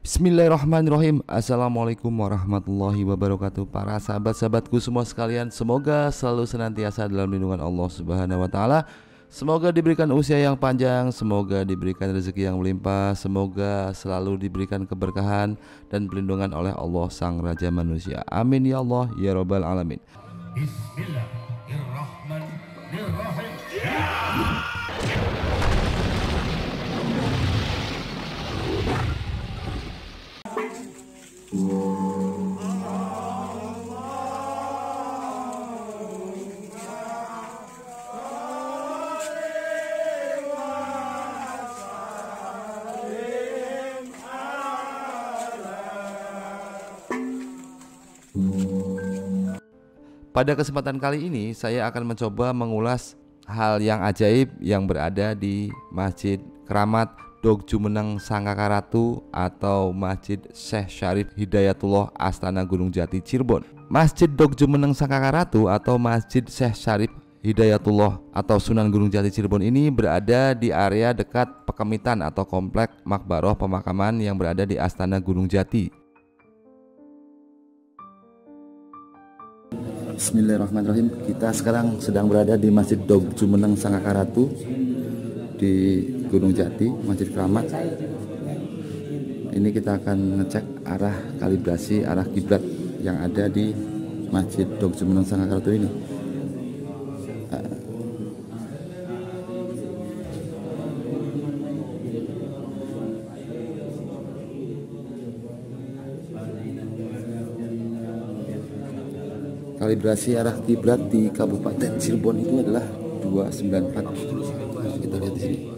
Bismillahirrahmanirrahim. Assalamualaikum warahmatullahi wabarakatuh. Para sahabat-sahabatku semua sekalian, semoga selalu senantiasa dalam lindungan Allah Subhanahu wa taala. Semoga diberikan usia yang panjang, semoga diberikan rezeki yang melimpah, semoga selalu diberikan keberkahan dan perlindungan oleh Allah Sang Raja Manusia. Amin ya Allah ya Rabbal alamin. Bismillahirrahmanirrahim. Pada kesempatan kali ini saya akan mencoba mengulas hal yang ajaib yang berada di Masjid Keramat Dog Jumeneng Sangkakaratu atau Masjid Syekh Syarif Hidayatullah Astana Gunung Jati Cirebon. Masjid Dog Jumeneng Sangkakaratu atau Masjid Syekh Syarif Hidayatullah atau Sunan Gunung Jati Cirebon ini berada di area dekat Pekemitan atau komplek Makbaroh pemakaman yang berada di Astana Gunung Jati. Bismillahirrahmanirrahim. Kita sekarang sedang berada di Masjid Dog Jumeneng Sangkakaratu di Gunung Jati, Masjid Keramat. Ini kita akan ngecek arah kalibrasi arah kiblat yang ada di Masjid Dog Jumeneng Sangkakaratu ini. Kalibrasi arah kiblat di Kabupaten Cirebon itu adalah 294. Kita lihat di sini.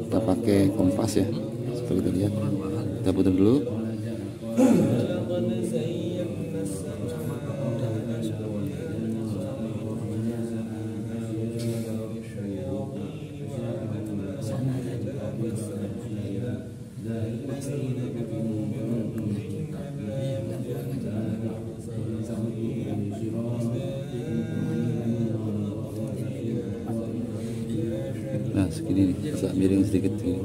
Kita pakai kompas ya. Seperti kita lihat. Kita putar dulu. Nah segini nih, bisa miring sedikit gini.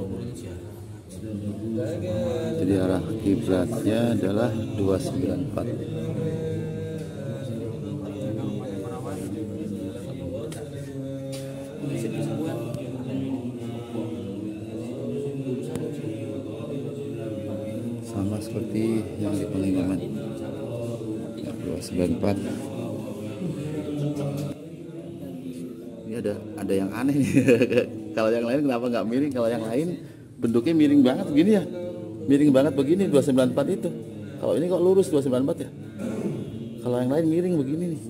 Jadi arah kiblatnya adalah 294. Sama seperti yang di penginaman ya, 294. Ini ada yang aneh nih. Kalau yang lain kenapa nggak miring? Kalau yang lain bentuknya miring banget begini ya. Miring banget begini 294 itu. Kalau ini kok lurus 294 ya. Kalau yang lain miring begini nih.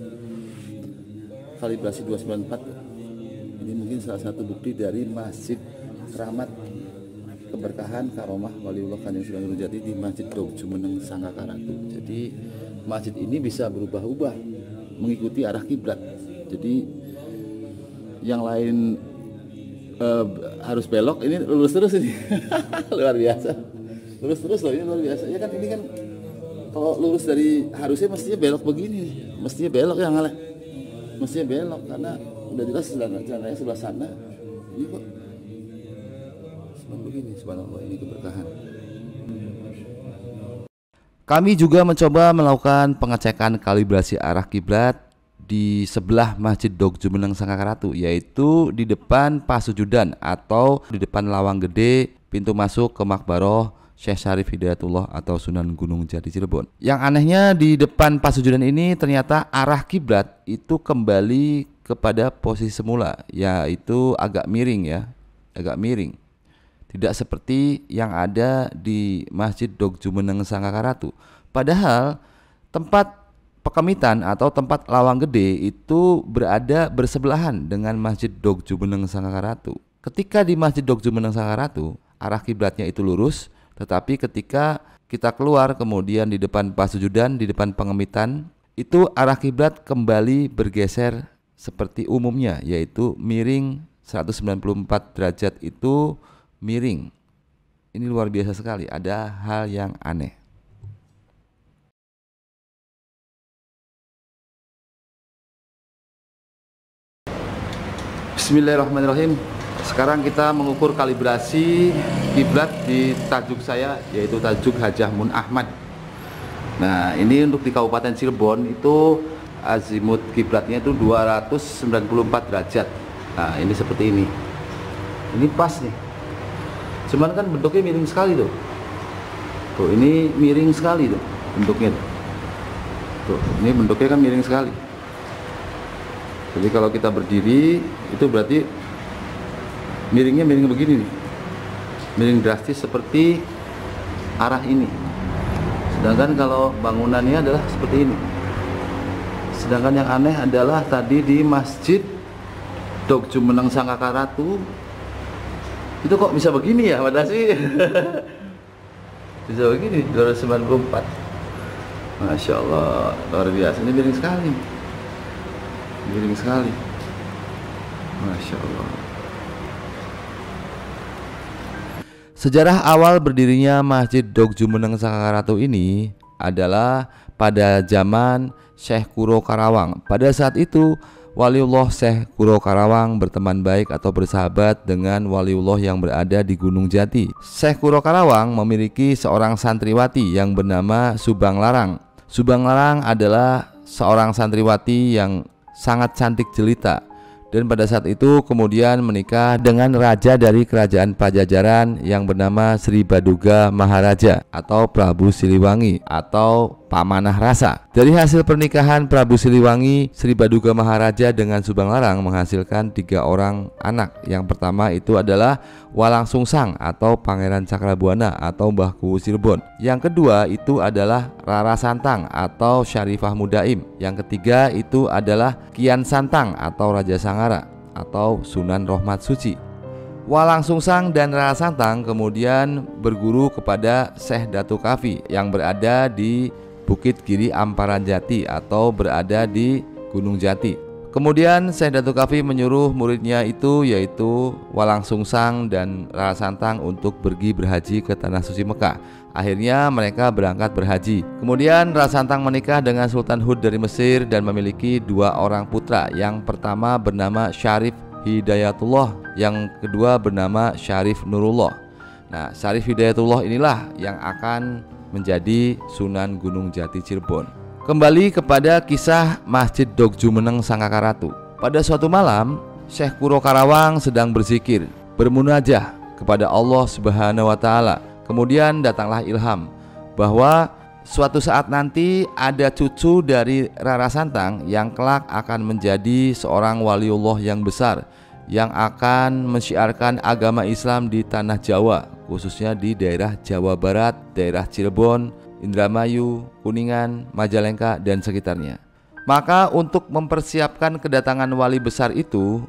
Kalibrasi 294. Ini mungkin salah satu bukti dari Masjid Keramat Keberkahan Karomah Waliullah Kanjeng Sunan Gunung Jati di Masjid Dog Jumeneng Sangkakaratu. Jadi masjid ini bisa berubah-ubah mengikuti arah kiblat. Jadi yang lain harus belok, ini lurus terus ini. Luar biasa. Lurus terus loh, ini luar biasa. Ya kan ini kan kalau lurus dari harusnya mestinya belok begini. Mestinya belok ya ngalah. Mestinya belok karena udah jelas jalannya sebelah sana. Ini kok begini, subhanallah, ini keberkahan. Kami juga mencoba melakukan pengecekan kalibrasi arah kiblat di sebelah Masjid Dog Jumeneng Sangkakaratu, yaitu di depan Pasujudan atau di depan Lawang Gede, pintu masuk ke Makbaroh Syekh Syarif Hidayatullah atau Sunan Gunung Jati Cirebon. Yang anehnya di depan Pasujudan ini ternyata arah kiblat itu kembali kepada posisi semula, yaitu agak miring ya, agak miring. Tidak seperti yang ada di Masjid Dog Jumeneng Sangkakaratu. Padahal tempat Pekemitan atau tempat Lawang Gede itu berada bersebelahan dengan Masjid Dog Jumeneng Sangkakaratu. Ketika di Masjid Dog Jumeneng Sangkakaratu, arah kiblatnya itu lurus, tetapi ketika kita keluar kemudian di depan Pasujudan, di depan Pekemitan, itu arah kiblat kembali bergeser seperti umumnya, yaitu miring 194 derajat itu miring. Ini luar biasa sekali, ada hal yang aneh. Bismillahirrahmanirrahim. Sekarang kita mengukur kalibrasi kiblat di tajuk saya, yaitu tajuk Hajah Mun Ahmad. Nah, ini untuk di Kabupaten Cirebon itu azimut kiblatnya itu 294 derajat. Nah, ini seperti ini. Ini pas nih. Cuman kan bentuknya miring sekali tuh. Tuh, ini miring sekali tuh bentuknya. Tuh, ini bentuknya kan miring sekali. Jadi kalau kita berdiri itu berarti miringnya miring begini nih, miring drastis seperti arah ini. Sedangkan kalau bangunannya adalah seperti ini. Sedangkan yang aneh adalah tadi di Masjid Dok Jumeneng Sangkakaratu itu kok bisa begini ya, padahal sih bisa begini 294. Masya Allah, luar biasa. Ini miring sekali, miring sekali. Masya Allah. Sejarah awal berdirinya Masjid Dok Jumeneng Sangkakaratu ini adalah pada zaman Syekh Kuro Karawang. Pada saat itu Waliullah Syekh Kuro Karawang berteman baik atau bersahabat dengan Waliullah yang berada di Gunung Jati. Syekh Kuro Karawang memiliki seorang santriwati yang bernama Subang Larang. Subang Larang adalah seorang santriwati yang sangat cantik jelita. Dan pada saat itu kemudian menikah dengan raja dari kerajaan Pajajaran yang bernama Sri Baduga Maharaja atau Prabu Siliwangi atau Pamanah Rasa. Dari hasil pernikahan Prabu Siliwangi, Sri Baduga Maharaja dengan Subang Larang menghasilkan 3 orang anak. Yang pertama itu adalah Walang Sungsang atau Pangeran Cakrabuana atau Mbah Kuwu Cirebon. Yang kedua itu adalah Rara Santang atau Syarifah Mudaim. Yang ketiga itu adalah Kian Santang atau Raja Sangara atau Sunan Rohmat Suci. Walang Sungsang dan Rara Santang kemudian berguru kepada Syekh Datu Kafi yang berada di Bukit Giri Amparan Jati atau berada di Gunung Jati. Kemudian Syekh Datu Kafi menyuruh muridnya itu yaitu Walang Sungsang dan Rara Santang untuk pergi berhaji ke Tanah Suci Mekah. Akhirnya mereka berangkat berhaji. Kemudian Rara Santang menikah dengan Sultan Hud dari Mesir dan memiliki 2 orang putra. Yang pertama bernama Syarif Hidayatullah, yang kedua bernama Syarif Nurullah. Nah, Syarif Hidayatullah inilah yang akan menjadi Sunan Gunung Jati Cirebon. Kembali kepada kisah Masjid Dok Jumeneng Sangkakaratu. Pada suatu malam, Syekh Kuro Karawang sedang berzikir, bermunajah kepada Allah Subhanahu wa taala. Kemudian datanglah ilham bahwa suatu saat nanti ada cucu dari Rara Santang yang kelak akan menjadi seorang waliullah yang besar yang akan mensyiarkan agama Islam di tanah Jawa, khususnya di daerah Jawa Barat, daerah Cirebon, Indramayu, Kuningan, Majalengka, dan sekitarnya. Maka untuk mempersiapkan kedatangan wali besar itu,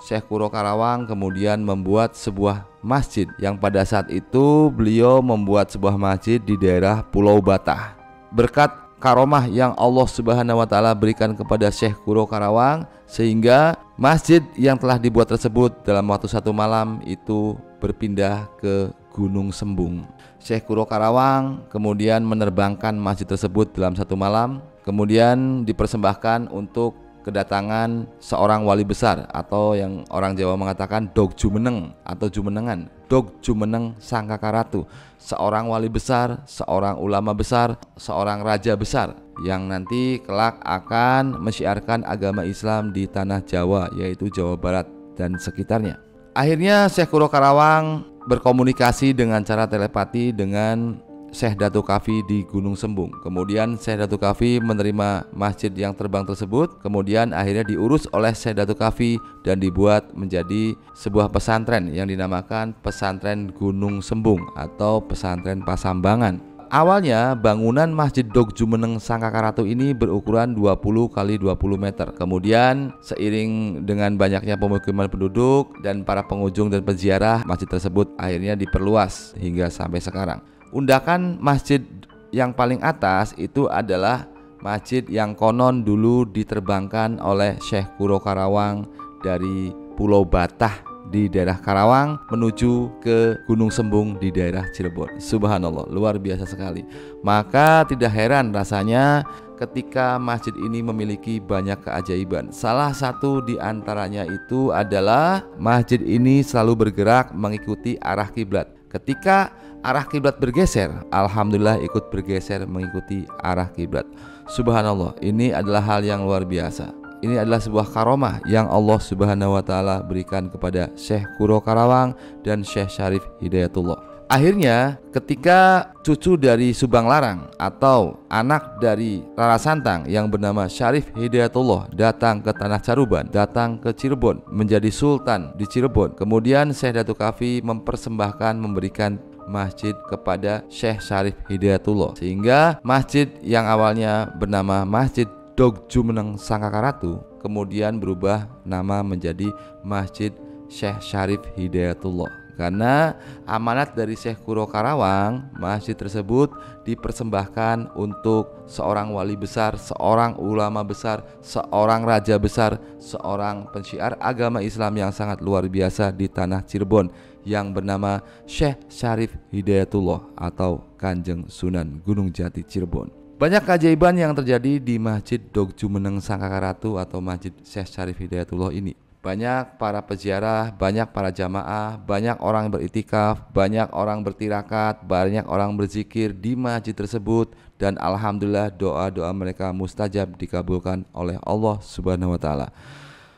Syekh Kuro Karawang kemudian membuat sebuah masjid yang pada saat itu beliau membuat sebuah masjid di daerah Pulau Batah. Berkat karomah yang Allah Subhanahu wa taala berikan kepada Syekh Kuro Karawang, sehingga masjid yang telah dibuat tersebut dalam waktu 1 malam itu berpindah ke Gunung Sembung. Syekh Kuro Karawang kemudian menerbangkan masjid tersebut dalam 1 malam, kemudian dipersembahkan untuk kedatangan seorang wali besar atau yang orang Jawa mengatakan Dok Jumeneng atau Jumenengan, Dok Jumeneng Sangkakaratu, seorang wali besar, seorang ulama besar, seorang raja besar yang nanti kelak akan mensyiarkan agama Islam di tanah Jawa, yaitu Jawa Barat dan sekitarnya. Akhirnya Syekh Kuro Karawang berkomunikasi dengan cara telepati dengan Syekh Datu Kafi di Gunung Sembung. Kemudian Syekh Datu Kafi menerima masjid yang terbang tersebut. Kemudian akhirnya diurus oleh Syekh Datu Kafi dan dibuat menjadi sebuah pesantren yang dinamakan Pesantren Gunung Sembung atau Pesantren Pasambangan. Awalnya bangunan Masjid Dok Jumeneng Sangkakaratu ini berukuran 20 kali 20 meter. Kemudian seiring dengan banyaknya pemukiman penduduk dan para pengunjung dan peziarah, masjid tersebut akhirnya diperluas hingga sampai sekarang. Undakan masjid yang paling atas itu adalah masjid yang konon dulu diterbangkan oleh Syekh Kuro Karawang dari Pulau Batah di daerah Karawang menuju ke Gunung Sembung di daerah Cirebon. Subhanallah, luar biasa sekali. Maka tidak heran rasanya ketika masjid ini memiliki banyak keajaiban. Salah satu di antaranya itu adalah masjid ini selalu bergerak mengikuti arah kiblat. Ketika arah kiblat bergeser, alhamdulillah ikut bergeser mengikuti arah kiblat. Subhanallah, ini adalah hal yang luar biasa. Ini adalah sebuah karomah yang Allah Subhanahu wa taala berikan kepada Syekh Kuro Karawang dan Syekh Syarif Hidayatullah. Akhirnya ketika cucu dari Subang Larang atau anak dari Rara Santang yang bernama Syarif Hidayatullah datang ke Tanah Caruban, datang ke Cirebon menjadi sultan di Cirebon. Kemudian Syekh Datuk Kafi mempersembahkan, memberikan masjid kepada Syekh Syarif Hidayatullah, sehingga masjid yang awalnya bernama Masjid Dog Jumeneng Sangkakaratu kemudian berubah nama menjadi Masjid Syekh Syarif Hidayatullah. Karena amanat dari Syekh Kuro Karawang, masjid tersebut dipersembahkan untuk seorang wali besar, seorang ulama besar, seorang raja besar, seorang pensyiar agama Islam yang sangat luar biasa di tanah Cirebon yang bernama Syekh Syarif Hidayatullah atau Kanjeng Sunan Gunung Jati Cirebon. Banyak keajaiban yang terjadi di Masjid Dog Jumeneng Sangkakaratu atau Masjid Syekh Syarif Hidayatullah ini. Banyak para peziarah, banyak para jamaah, banyak orang beriktikaf, banyak orang bertirakat, banyak orang berzikir di masjid tersebut, dan alhamdulillah doa-doa mereka mustajab dikabulkan oleh Allah Subhanahu wa taala.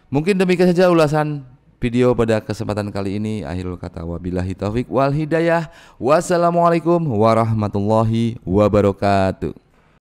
Mungkin demikian saja ulasan video pada kesempatan kali ini. Akhirul kata wabillahi taufik wal hidayah. Wassalamualaikum warahmatullahi wabarakatuh.